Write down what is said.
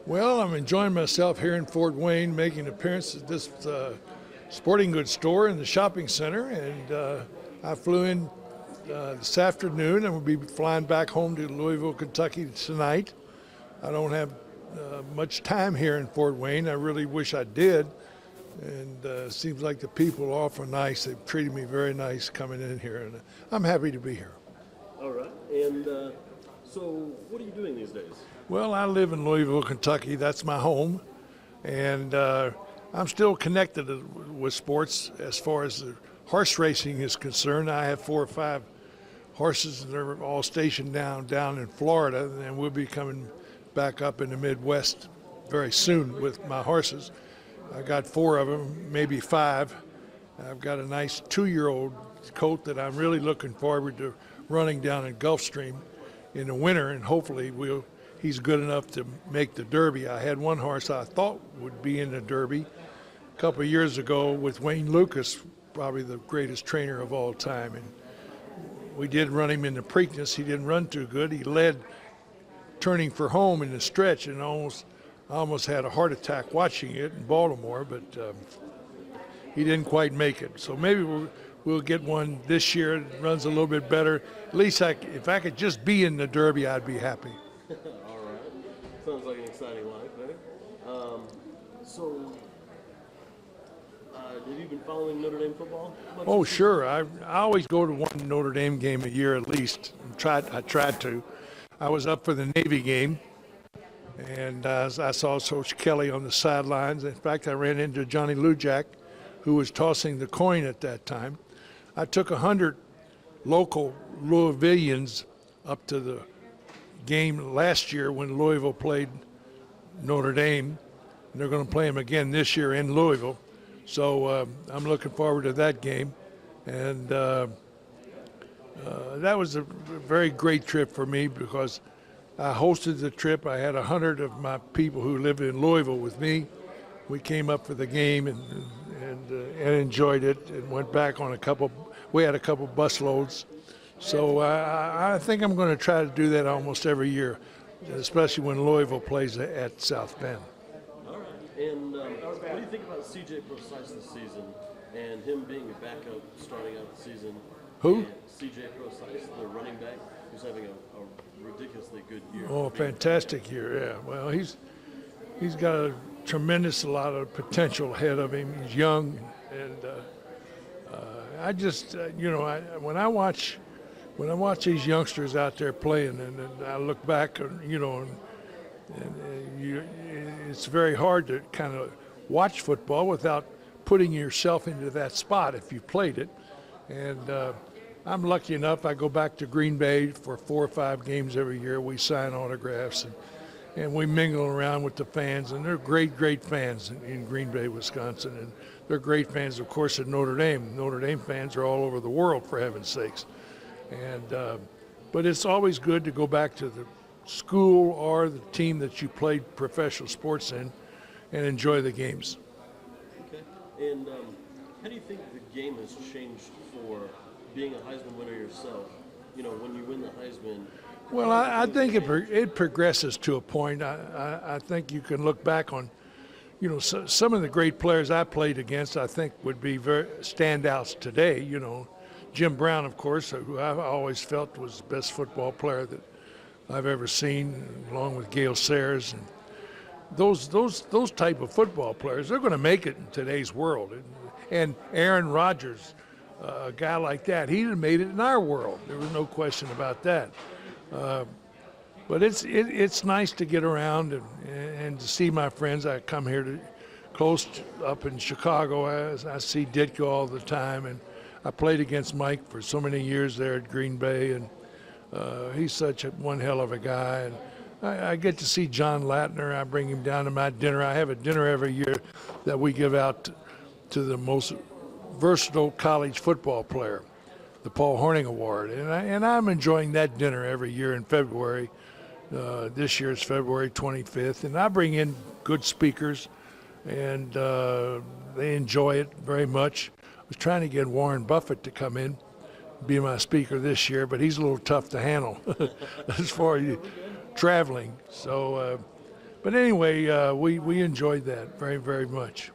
Well, I'm enjoying myself here in Fort Wayne, making an appearance at this sporting goods store in the shopping center. And I flew in this afternoon and will be flying back home to Louisville, Kentucky tonight. I don't have much time here in Fort Wayne. I really wish I did. And it seems like the people are awful nice. They've treated me very nice coming in here, and I'm happy to be here. All right. And so what are you doing these days? Well, I live in Louisville, Kentucky. That's my home. And I'm still connected with sports as far as the horse racing is concerned. I have 4 or 5 horses, and they're all stationed down in Florida, and we'll be coming back up in the Midwest very soon with my horses. I got 4 of them, maybe 5. I've got a nice 2-year-old colt that I'm really looking forward to running down in Gulfstream in the winter, and hopefully he's good enough to make the Derby. I had one horse I thought would be in the Derby a couple of years ago with Wayne Lucas, probably the greatest trainer of all time, and we did run him in the Preakness. He didn't run too good. He led turning for home in the stretch and almost had a heart attack watching it in Baltimore, but he didn't quite make it. So maybe we'll get one this year that runs a little bit better. At least if I could just be in the Derby, I'd be happy. All right. Sounds like an exciting life, eh? So, have you been following Notre Dame football much? Oh, sure. I always go to one Notre Dame game a year at least. I tried to. I was up for the Navy game, and I saw Coach Kelly on the sidelines. In fact, I ran into Johnny Lujack, who was tossing the coin at that time. I took 100 local Louisvillians up to the game last year when Louisville played Notre Dame, and they're going to play them again this year in Louisville. So I'm looking forward to that game, and that was a very great trip for me because I hosted the trip. I had 100 of my people who lived in Louisville with me. We came up for the game and enjoyed it, and went back on we had a couple bus loads. So I think I'm going to try to do that almost every year, especially when Louisville plays at South Bend. All right. And what do you think about C.J. Prosise this season and him being a backup starting out the season? Who? C.J. Prosise, the running back, who's having a ridiculously good year. Oh, fantastic year, yeah. Well, he's got a tremendous lot of potential ahead of him. He's young, and I just, when I watch these youngsters out there playing, and I look back, it's very hard to kind of watch football without putting yourself into that spot if you've played it. And I'm lucky enough, I go back to Green Bay for 4 or 5 games every year. We sign autographs, and we mingle around with the fans, and they're great fans in Green Bay, Wisconsin. And they're great fans, of course, at Notre Dame. Notre Dame fans are all over the world, for heaven's sakes. And but it's always good to go back to the school or the team that you played professional sports in and enjoy the games. Okay. And how do you think the game has changed for being a Heisman winner yourself? When you win the Heisman. Well, I think it progresses to a point. I think you can look back on, some of the great players I played against, I think would be very standouts today. Jim Brown, of course, who I've always felt was the best football player that I've ever seen, along with Gale Sayers. And those type of football players, they're going to make it in today's world. And Aaron Rodgers, a guy like that, he'd have made it in our world. There was no question about that. But it's nice to get around and to see my friends. I come here close up in Chicago. I see Ditko all the time, and I played against Mike for so many years there at Green Bay, and he's one hell of a guy. And I get to see John Latner. I bring him down to my dinner. I have a dinner every year that we give out to the most versatile college football player, the Paul Hornung Award. And I'm enjoying that dinner every year in February. This year is February 25th. And I bring in good speakers, and they enjoy it very much. I was trying to get Warren Buffett to come in, be my speaker this year, but he's a little tough to handle as far as traveling. So, But anyway, we enjoyed that very, very much.